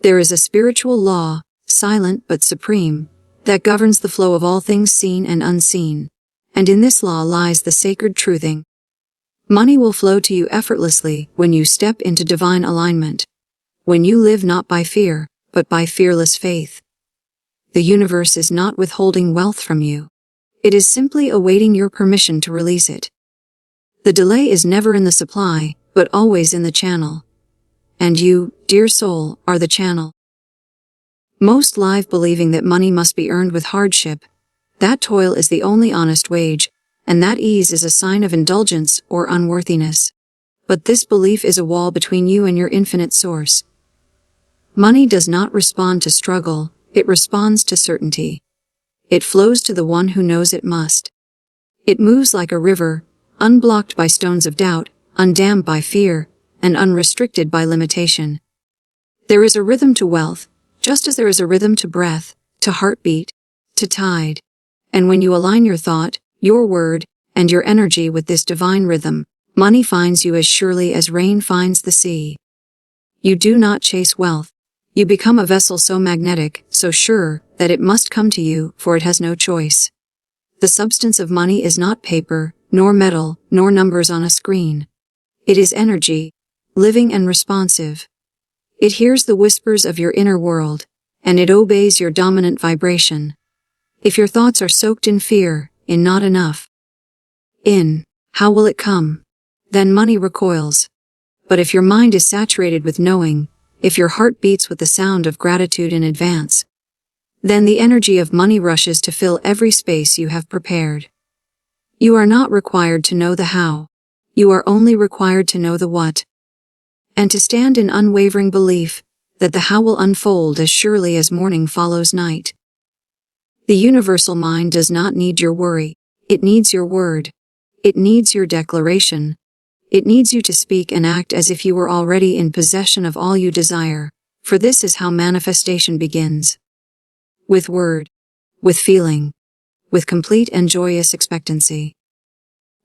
There is a spiritual law, silent but supreme, that governs the flow of all things seen and unseen. And in this law lies the sacred truthing. Money will flow to you effortlessly when you step into divine alignment. When you live not by fear, but by fearless faith. The universe is not withholding wealth from you. It is simply awaiting your permission to release it. The delay is never in the supply, but always in the channel. And you, dear soul, are the channel. Most live believing that money must be earned with hardship, that toil is the only honest wage, and that ease is a sign of indulgence or unworthiness. But this belief is a wall between you and your infinite source. Money does not respond to struggle, it responds to certainty. It flows to the one who knows it must. It moves like a river, unblocked by stones of doubt, undammed by fear, and unrestricted by limitation. There is a rhythm to wealth, just as there is a rhythm to breath, to heartbeat, to tide. And when you align your thought, your word, and your energy with this divine rhythm, money finds you as surely as rain finds the sea. You do not chase wealth. You become a vessel so magnetic, so sure, that it must come to you, for it has no choice. The substance of money is not paper, nor metal, nor numbers on a screen. It is energy, living and responsive. It hears the whispers of your inner world, and it obeys your dominant vibration. If your thoughts are soaked in fear, in not enough, in how will it come, then money recoils. But if your mind is saturated with knowing, if your heart beats with the sound of gratitude in advance, then the energy of money rushes to fill every space you have prepared. You are not required to know the how. You are only required to know the what. And to stand in unwavering belief that the how will unfold as surely as morning follows night. The universal mind does not need your worry. It needs your word. It needs your declaration. It needs you to speak and act as if you were already in possession of all you desire, for this is how manifestation begins. With word, with feeling, with complete and joyous expectancy.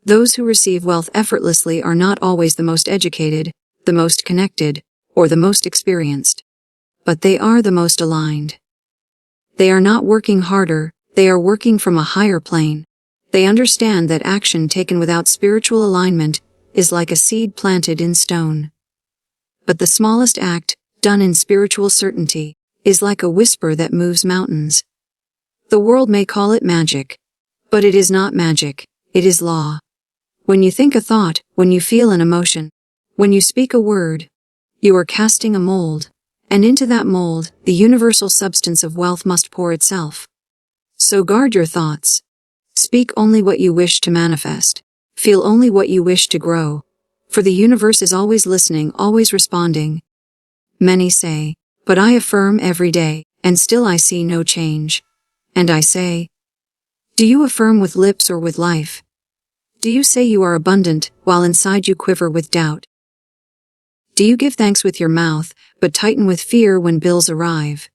Those who receive wealth effortlessly are not always the most educated, the most connected, or the most experienced. But they are the most aligned. They are not working harder, they are working from a higher plane. They understand that action taken without spiritual alignment is like a seed planted in stone. But the smallest act, done in spiritual certainty, is like a whisper that moves mountains. The world may call it magic, but it is not magic, it is law. When you think a thought, when you feel an emotion, when you speak a word, you are casting a mold, and into that mold, the universal substance of wealth must pour itself. So guard your thoughts. Speak only what you wish to manifest. Feel only what you wish to grow, for the universe is always listening, always responding. Many say, but I affirm every day, and still I see no change. And I say, do you affirm with lips or with life? Do you say you are abundant, while inside you quiver with doubt? Do you give thanks with your mouth, but tighten with fear when bills arrive?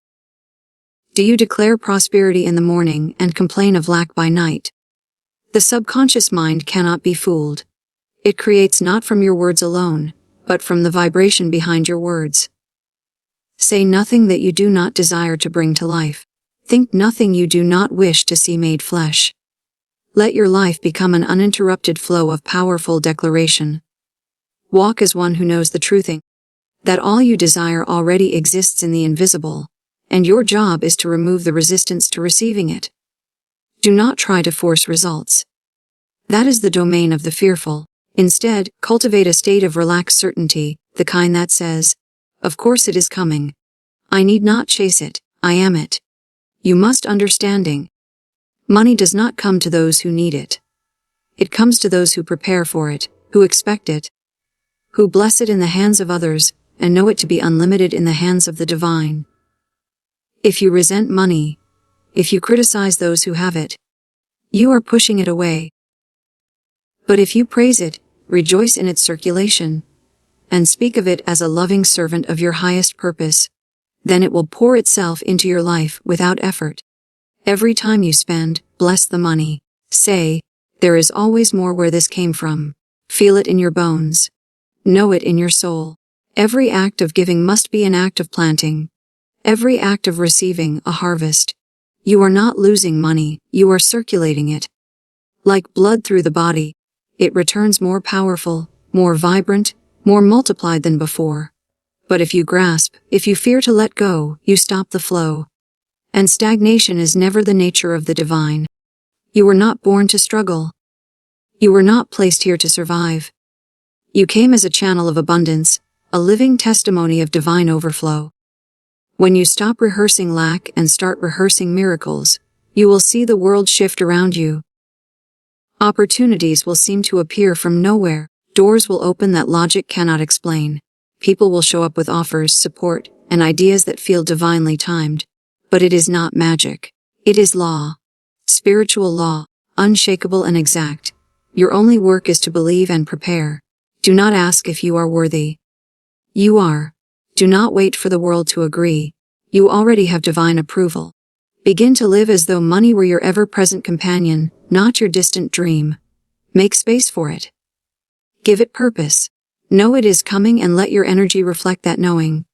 Do you declare prosperity in the morning and complain of lack by night? The subconscious mind cannot be fooled. It creates not from your words alone, but from the vibration behind your words. Say nothing that you do not desire to bring to life. Think nothing you do not wish to see made flesh. Let your life become an uninterrupted flow of powerful declaration. Walk as one who knows the truthing, that all you desire already exists in the invisible, and your job is to remove the resistance to receiving it. Do not try to force results. That is the domain of the fearful. Instead, cultivate a state of relaxed certainty, the kind that says, of course it is coming. I need not chase it, I am it. You must understanding. Money does not come to those who need it. It comes to those who prepare for it, who expect it, who bless it in the hands of others, and know it to be unlimited in the hands of the divine. If you resent money, if you criticize those who have it, you are pushing it away. But if you praise it, rejoice in its circulation, and speak of it as a loving servant of your highest purpose, then it will pour itself into your life without effort. Every time you spend, bless the money. Say, there is always more where this came from. Feel it in your bones. Know it in your soul. Every act of giving must be an act of planting. Every act of receiving a harvest. You are not losing money, you are circulating it. Like blood through the body, it returns more powerful, more vibrant, more multiplied than before. But if you grasp, if you fear to let go, you stop the flow. And stagnation is never the nature of the divine. You were not born to struggle. You were not placed here to survive. You came as a channel of abundance, a living testimony of divine overflow. When you stop rehearsing lack and start rehearsing miracles, you will see the world shift around you. Opportunities will seem to appear from nowhere, doors will open that logic cannot explain. People will show up with offers, support, and ideas that feel divinely timed. But it is not magic. It is law. Spiritual law, unshakable and exact. Your only work is to believe and prepare. Do not ask if you are worthy. You are. Do not wait for the world to agree. You already have divine approval. Begin to live as though money were your ever-present companion, not your distant dream. Make space for it. Give it purpose. Know it is coming and let your energy reflect that knowing.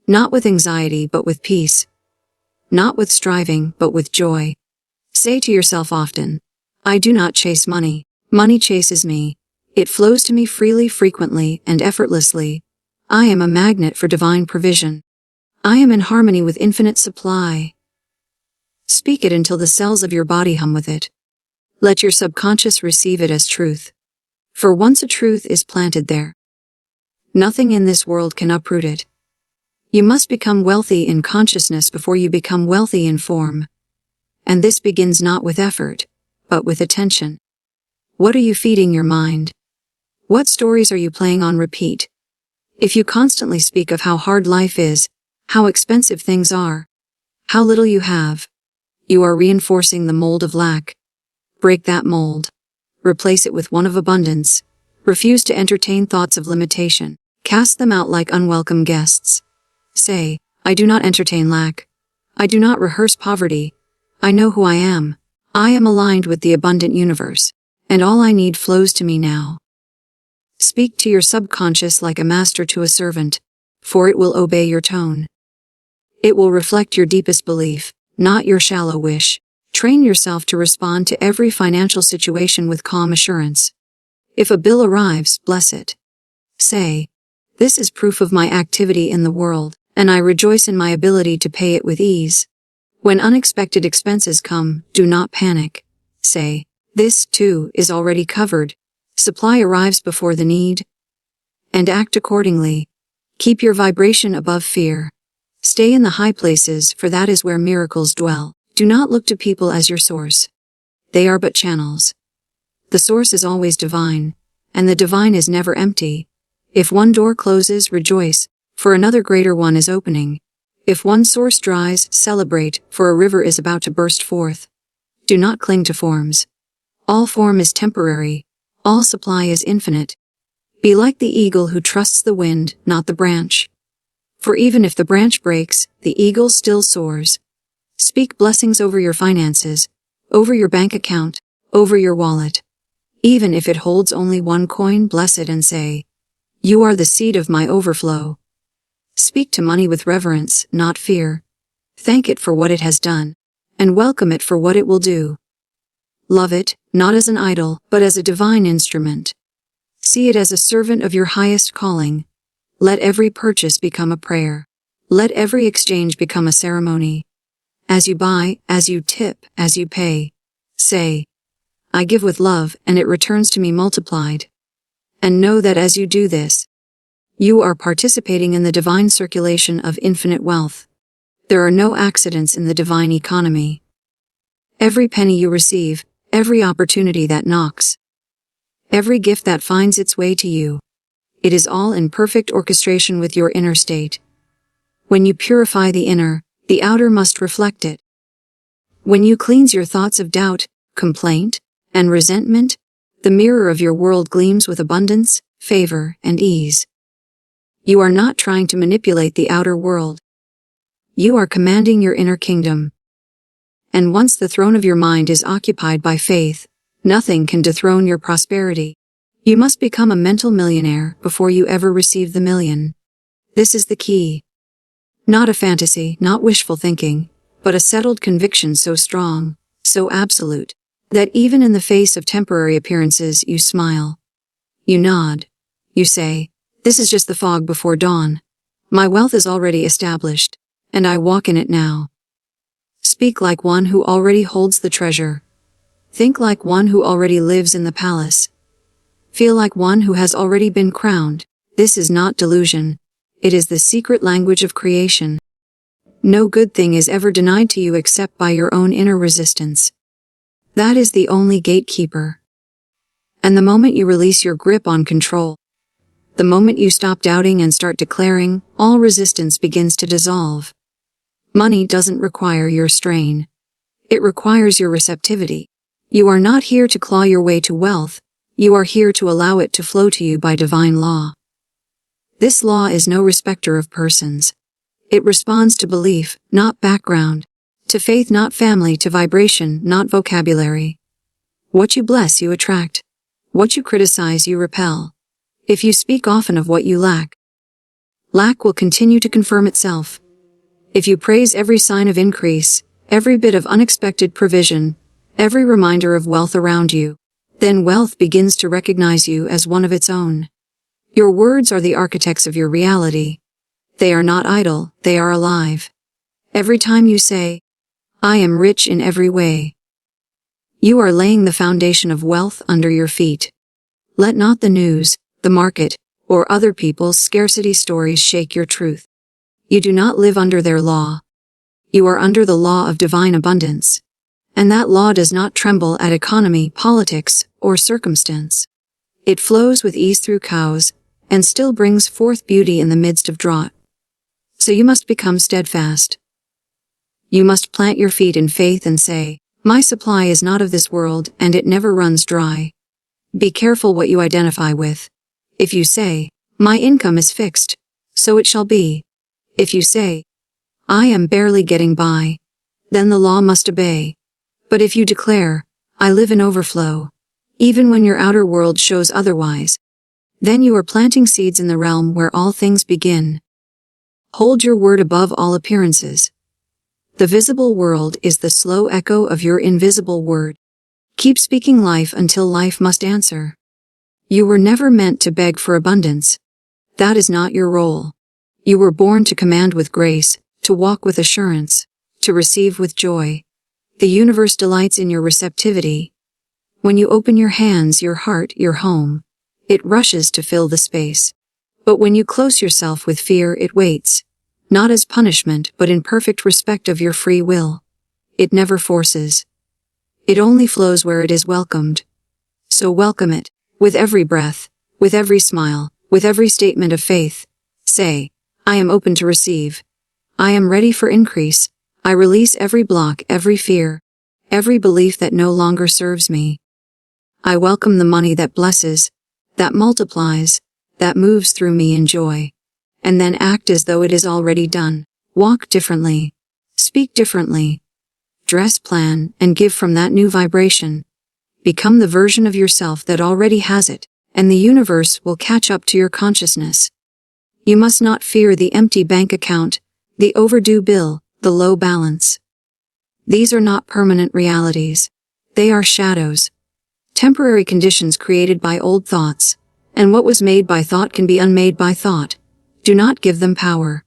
Not with anxiety but with peace. Not with striving but with joy. Say to yourself often, I do not chase money. Money chases me. It flows to me freely, frequently, and effortlessly. I am a magnet for divine provision. I am in harmony with infinite supply. Speak it until the cells of your body hum with it. Let your subconscious receive it as truth. For once a truth is planted there, nothing in this world can uproot it. You must become wealthy in consciousness before you become wealthy in form. And this begins not with effort, but with attention. What are you feeding your mind? What stories are you playing on repeat? If you constantly speak of how hard life is, how expensive things are, how little you have, you are reinforcing the mold of lack. Break that mold. Replace it with one of abundance. Refuse to entertain thoughts of limitation. Cast them out like unwelcome guests. Say, I do not entertain lack. I do not rehearse poverty. I know who I am. I am aligned with the abundant universe, and all I need flows to me now. Speak to your subconscious like a master to a servant, for it will obey your tone. It will reflect your deepest belief, not your shallow wish. Train yourself to respond to every financial situation with calm assurance. If a bill arrives, bless it. Say, this is proof of my activity in the world, and I rejoice in my ability to pay it with ease. When unexpected expenses come, do not panic. Say, this, too, is already covered. Supply arrives before the need. And act accordingly. Keep your vibration above fear. Stay in the high places, for that is where miracles dwell. Do not look to people as your source. They are but channels. The source is always divine, and the divine is never empty. If one door closes, rejoice, for another greater one is opening. If one source dries, celebrate, for a river is about to burst forth. Do not cling to forms. All form is temporary. All supply is infinite. Be like the eagle who trusts the wind, not the branch. For even if the branch breaks, the eagle still soars. Speak blessings over your finances, over your bank account, over your wallet. Even if it holds only one coin, bless it and say, you are the seed of my overflow. Speak to money with reverence, not fear. Thank it for what it has done, and welcome it for what it will do. Love it, not as an idol, but as a divine instrument. See it as a servant of your highest calling. Let every purchase become a prayer. Let every exchange become a ceremony. As you buy, as you tip, as you pay, say, I give with love, and it returns to me multiplied. And know that as you do this, you are participating in the divine circulation of infinite wealth. There are no accidents in the divine economy. Every penny you receive, every opportunity that knocks, every gift that finds its way to you, it is all in perfect orchestration with your inner state. When you purify the inner, the outer must reflect it. When you cleanse your thoughts of doubt, complaint, and resentment, the mirror of your world gleams with abundance, favor, and ease. You are not trying to manipulate the outer world. You are commanding your inner kingdom. And once the throne of your mind is occupied by faith, nothing can dethrone your prosperity. You must become a mental millionaire before you ever receive the million. This is the key. Not a fantasy, not wishful thinking, but a settled conviction so strong, so absolute, that even in the face of temporary appearances you smile. You nod. You say, "This is just the fog before dawn. My wealth is already established, and I walk in it now." Speak like one who already holds the treasure. Think like one who already lives in the palace. Feel like one who has already been crowned. This is not delusion. It is the secret language of creation. No good thing is ever denied to you except by your own inner resistance. That is the only gatekeeper. And the moment you release your grip on control, the moment you stop doubting and start declaring, all resistance begins to dissolve. Money doesn't require your strain. It requires your receptivity. You are not here to claw your way to wealth. You are here to allow it to flow to you by divine law. This law is no respecter of persons. It responds to belief, not background, to faith, not family, to vibration, not vocabulary. What you bless, you attract. What you criticize, you repel. If you speak often of what you lack, lack will continue to confirm itself. If you praise every sign of increase, every bit of unexpected provision, every reminder of wealth around you, then wealth begins to recognize you as one of its own. Your words are the architects of your reality. They are not idle, they are alive. Every time you say, "I am rich in every way," you are laying the foundation of wealth under your feet. Let not the news, the market, or other people's scarcity stories shake your truth. You do not live under their law. You are under the law of divine abundance. And that law does not tremble at economy, politics, or circumstance. It flows with ease through chaos, and still brings forth beauty in the midst of drought. So you must become steadfast. You must plant your feet in faith and say, "My supply is not of this world, and it never runs dry." Be careful what you identify with. If you say, "My income is fixed," so it shall be. If you say, "I am barely getting by," then the law must obey. But if you declare, "I live in overflow," even when your outer world shows otherwise, then you are planting seeds in the realm where all things begin. Hold your word above all appearances. The visible world is the slow echo of your invisible word. Keep speaking life until life must answer. You were never meant to beg for abundance. That is not your role. You were born to command with grace, to walk with assurance, to receive with joy. The universe delights in your receptivity. When you open your hands, your heart, your home, it rushes to fill the space. But when you close yourself with fear, it waits, not as punishment but in perfect respect of your free will. It never forces. It only flows where it is welcomed. So welcome it, with every breath, with every smile, with every statement of faith. Say, "I am open to receive. I am ready for increase. I release every block, every fear, every belief that no longer serves me. I welcome the money that blesses, that multiplies, that moves through me in joy." And then act as though it is already done. Walk differently. Speak differently. Dress, plan, and give from that new vibration. Become the version of yourself that already has it, and the universe will catch up to your consciousness. You must not fear the empty bank account, the overdue bill, the low balance. These are not permanent realities. They are shadows. Temporary conditions created by old thoughts, and what was made by thought can be unmade by thought. Do not give them power.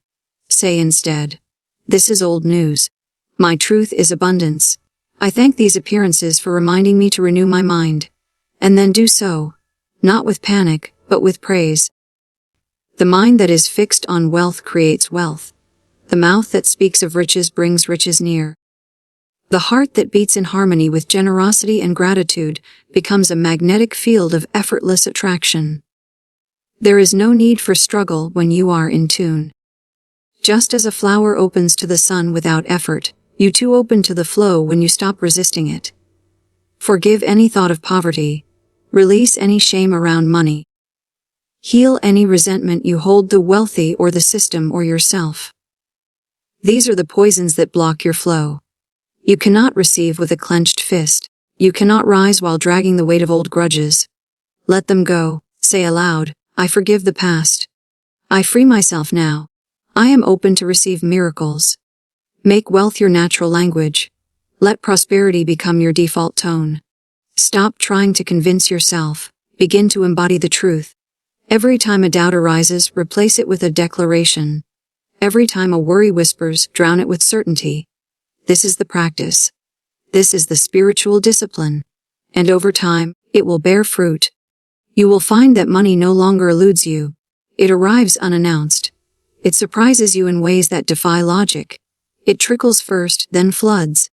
Say instead, "This is old news. My truth is abundance. I thank these appearances for reminding me to renew my mind." And then do so, not with panic, but with praise. The mind that is fixed on wealth creates wealth. The mouth that speaks of riches brings riches near. The heart that beats in harmony with generosity and gratitude becomes a magnetic field of effortless attraction. There is no need for struggle when you are in tune. Just as a flower opens to the sun without effort, you too open to the flow when you stop resisting it. Forgive any thought of poverty. Release any shame around money. Heal any resentment you hold the wealthy or the system or yourself. These are the poisons that block your flow. You cannot receive with a clenched fist. You cannot rise while dragging the weight of old grudges. Let them go. Say aloud, "I forgive the past. I free myself now. I am open to receive miracles. Make wealth your natural language. Let prosperity become your default tone. Stop trying to convince yourself. Begin to embody the truth. Every time a doubt arises, replace it with a declaration. Every time a worry whispers, drown it with certainty. This is the practice. This is the spiritual discipline. And over time, it will bear fruit. You will find that money no longer eludes you. It arrives unannounced. It surprises you in ways that defy logic. It trickles first, then floods.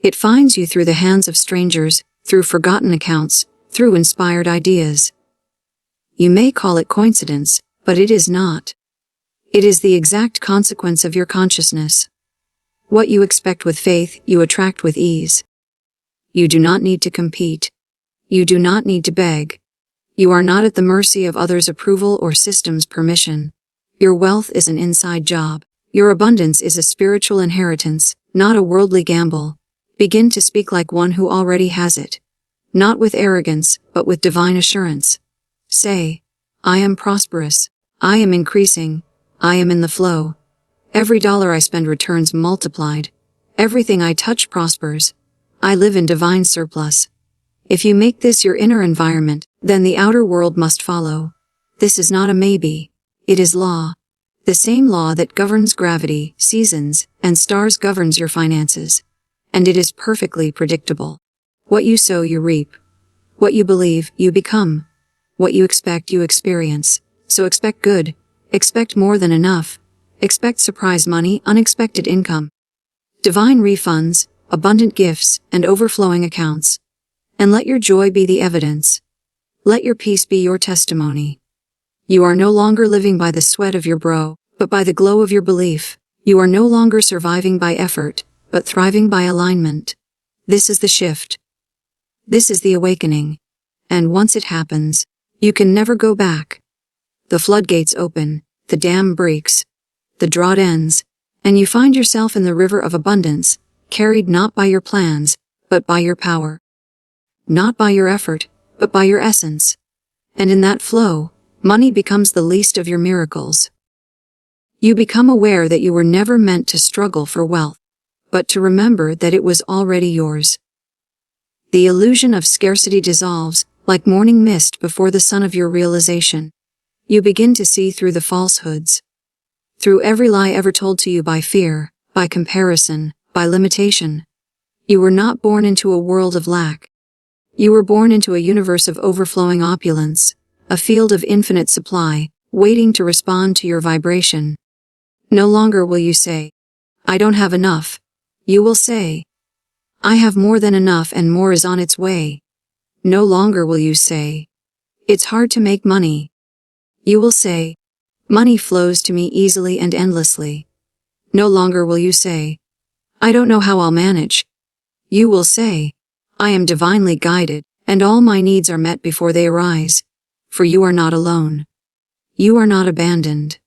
It finds you through the hands of strangers, through forgotten accounts, through inspired ideas. You may call it coincidence, but it is not. It is the exact consequence of your consciousness. What you expect with faith, you attract with ease. You do not need to compete. You do not need to beg. You are not at the mercy of others' approval or system's permission. Your wealth is an inside job. Your abundance is a spiritual inheritance, not a worldly gamble. Begin to speak like one who already has it. Not with arrogance, but with divine assurance. Say, I am prosperous. I am increasing. I am in the flow. Every dollar I spend returns multiplied. Everything I touch prospers. I live in divine surplus. If you make this your inner environment, then the outer world must follow. This is not a maybe. It is law. The same law that governs gravity, seasons, and stars governs your finances. And it is perfectly predictable. What you sow, you reap. What you believe, you become. What you expect, you experience. So expect good. Expect more than enough. Expect surprise money, unexpected income. Divine refunds, abundant gifts, and overflowing accounts. And let your joy be the evidence. Let your peace be your testimony. You are no longer living by the sweat of your brow, but by the glow of your belief. You are no longer surviving by effort, but thriving by alignment. This is the shift. This is the awakening. And once it happens, you can never go back. The floodgates open, the dam breaks, the drought ends, and you find yourself in the river of abundance, carried not by your plans, but by your power. Not by your effort, but by your essence. And in that flow, money becomes the least of your miracles. You become aware that you were never meant to struggle for wealth, but to remember that it was already yours. The illusion of scarcity dissolves, like morning mist before the sun of your realization. You begin to see through the falsehoods. Through every lie ever told to you by fear, by comparison, by limitation. You were not born into a world of lack. You were born into a universe of overflowing opulence, a field of infinite supply, waiting to respond to your vibration. No longer will you say, I don't have enough. You will say, I have more than enough and more is on its way. No longer will you say, it's hard to make money. You will say, money flows to me easily and endlessly. No longer will you say, I don't know how I'll manage. You will say, I am divinely guided, and all my needs are met before they arise. For you are not alone. You are not abandoned.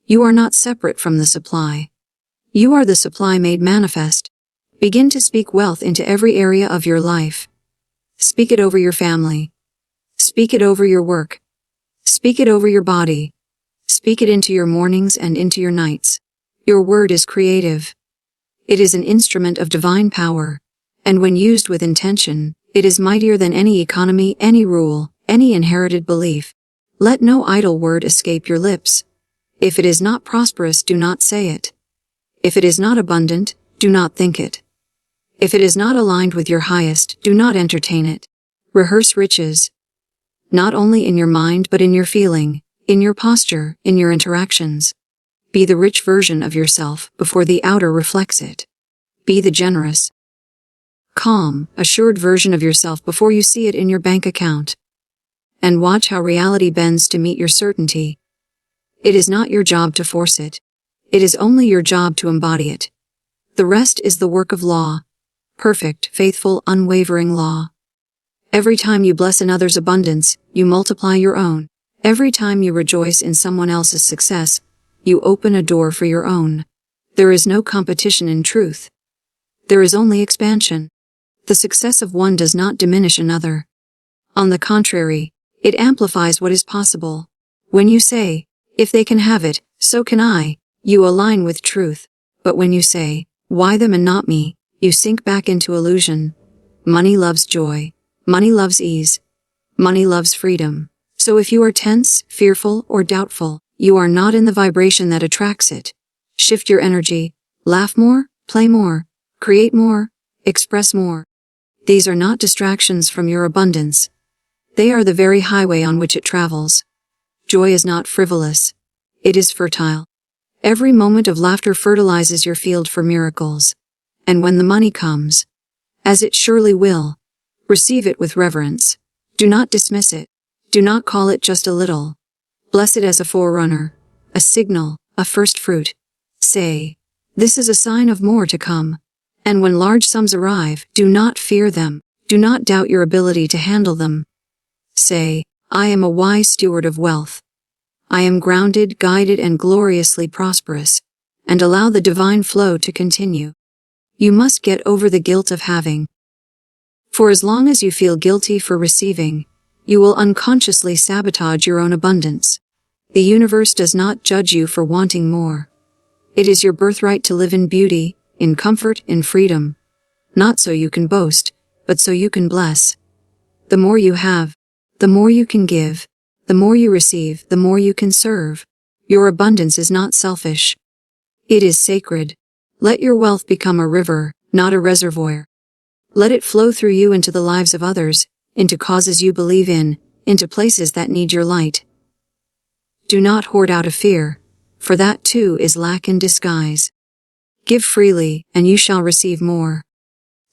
You are not separate from the supply. You are the supply made manifest. Begin to speak wealth into every area of your life. Speak it over your family. Speak it over your work. Speak it over your body. Speak it into your mornings and into your nights. Your word is creative. It is an instrument of divine power. And when used with intention, it is mightier than any economy, any rule, any inherited belief. Let no idle word escape your lips. If it is not prosperous, do not say it. If it is not abundant, do not think it. If it is not aligned with your highest, do not entertain it. Rehearse riches. Not only in your mind but in your feeling, in your posture, in your interactions. Be the rich version of yourself before the outer reflects it. Be the generous, calm, assured version of yourself before you see it in your bank account. And watch how reality bends to meet your certainty. It is not your job to force it. It is only your job to embody it. The rest is the work of law. Perfect, faithful, unwavering law. Every time you bless another's abundance, you multiply your own. Every time you rejoice in someone else's success, you open a door for your own. There is no competition in truth. There is only expansion. The success of one does not diminish another. On the contrary, it amplifies what is possible. When you say, if they can have it, so can I, You align with truth. But when you say, why them and not me, you sink back into illusion. Money loves joy. Money loves ease. Money loves freedom. So if you are tense, fearful, or doubtful, you are not in the vibration that attracts it. Shift your energy. Laugh more, play more, create more, express more. These are not distractions from your abundance. They are the very highway on which it travels. Joy is not frivolous. It is fertile. Every moment of laughter fertilizes your field for miracles. And when the money comes, as it surely will, receive it with reverence. Do not dismiss it. Do not call it just a little. Bless it as a forerunner, a signal, a first fruit. Say, this is a sign of more to come. And when large sums arrive, do not fear them. Do not doubt your ability to handle them. Say, I am a wise steward of wealth. I am grounded, guided, and gloriously prosperous. And allow the divine flow to continue. You must get over the guilt of having. For as long as you feel guilty for receiving, you will unconsciously sabotage your own abundance. The universe does not judge you for wanting more. It is your birthright to live in beauty, in comfort, in freedom. Not so you can boast, but so you can bless. The more you have, the more you can give. The more you receive, the more you can serve. Your abundance is not selfish. It is sacred. Let your wealth become a river, not a reservoir. Let it flow through you into the lives of others, into causes you believe in, into places that need your light. Do not hoard out of fear, for that too is lack in disguise. Give freely, and you shall receive more.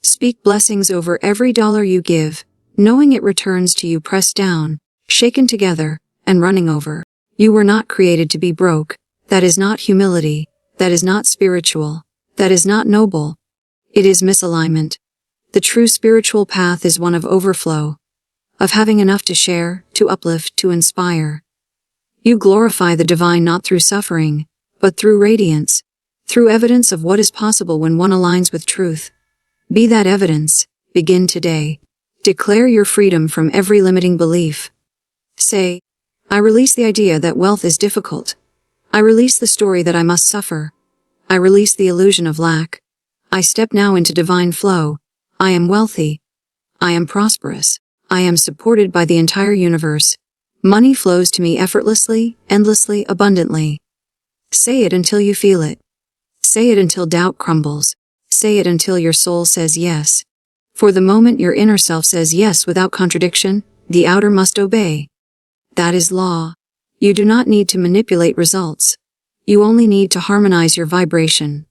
Speak blessings over every dollar you give, knowing it returns to you pressed down, shaken together, and running over. You were not created to be broke. That is not humility. That is not spiritual. That is not noble. It is misalignment. The true spiritual path is one of overflow, of having enough to share, to uplift, to inspire. You glorify the divine not through suffering, but through radiance, through evidence of what is possible when one aligns with truth. Be that evidence. Begin today. Declare your freedom from every limiting belief. Say, I release the idea that wealth is difficult. I release the story that I must suffer. I release the illusion of lack. I step now into divine flow. I am wealthy. I am prosperous. I am supported by the entire universe. Money flows to me effortlessly, endlessly, abundantly. Say it until you feel it. Say it until doubt crumbles. Say it until your soul says yes. For the moment your inner self says yes without contradiction, the outer must obey. That is law. You do not need to manipulate results. You only need to harmonize your vibration.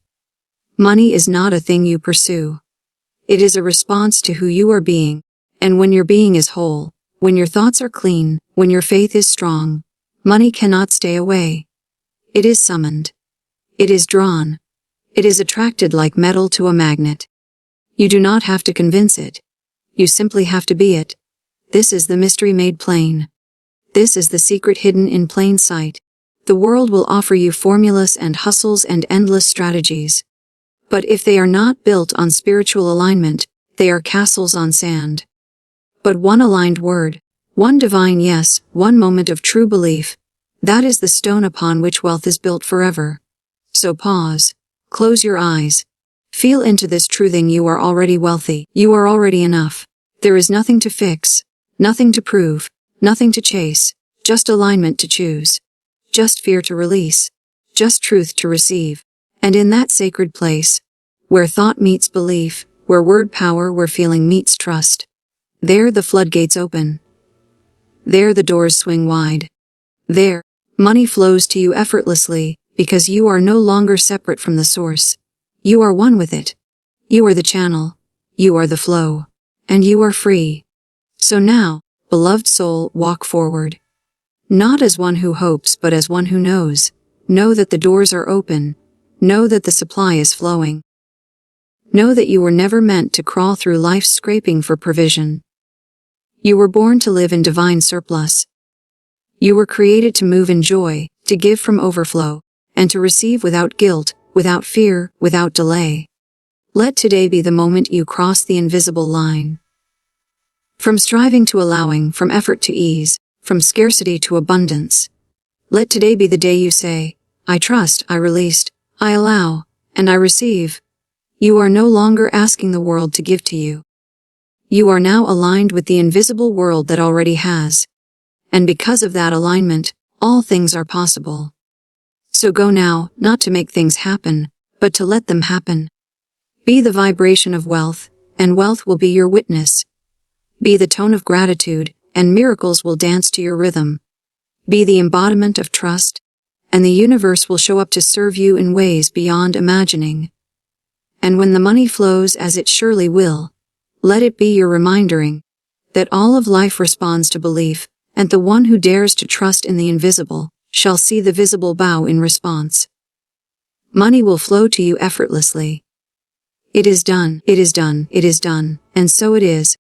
Money is not a thing you pursue. It is a response to who you are being. And when your being is whole, when your thoughts are clean, when your faith is strong, money cannot stay away. It is summoned. It is drawn. It is attracted like metal to a magnet. You do not have to convince it. You simply have to be it. This is the mystery made plain. This is the secret hidden in plain sight. The world will offer you formulas and hustles and endless strategies. But if they are not built on spiritual alignment, they are castles on sand. But one aligned word, one divine yes, one moment of true belief, that is the stone upon which wealth is built forever. So pause. Close your eyes. Feel into this truthing: you are already wealthy. You are already enough. There is nothing to fix, nothing to prove, nothing to chase, just alignment to choose, just fear to release, just truth to receive. And in that sacred place, where thought meets belief, where word power, where feeling meets trust, there the floodgates open. There the doors swing wide. There, money flows to you effortlessly, because you are no longer separate from the source. You are one with it. You are the channel. You are the flow. And you are free. So now, beloved soul, walk forward. Not as one who hopes, but as one who knows. Know that the doors are open. Know that the supply is flowing. Know that you were never meant to crawl through life scraping for provision. You were born to live in divine surplus. You were created to move in joy, to give from overflow, and to receive without guilt, without fear, without delay. Let today be the moment you cross the invisible line. From striving to allowing, from effort to ease, from scarcity to abundance. Let today be the day you say, I trust, I released, I allow, and I receive. You are no longer asking the world to give to you. You are now aligned with the invisible world that already has. And because of that alignment, all things are possible. So go now, not to make things happen, but to let them happen. Be the vibration of wealth, and wealth will be your witness. Be the tone of gratitude, and miracles will dance to your rhythm. Be the embodiment of trust, and the universe will show up to serve you in ways beyond imagining. And when the money flows, as it surely will, let it be your remindering that all of life responds to belief, and the one who dares to trust in the invisible shall see the visible bow in response. Money will flow to you effortlessly. It is done, it is done, it is done, and so it is.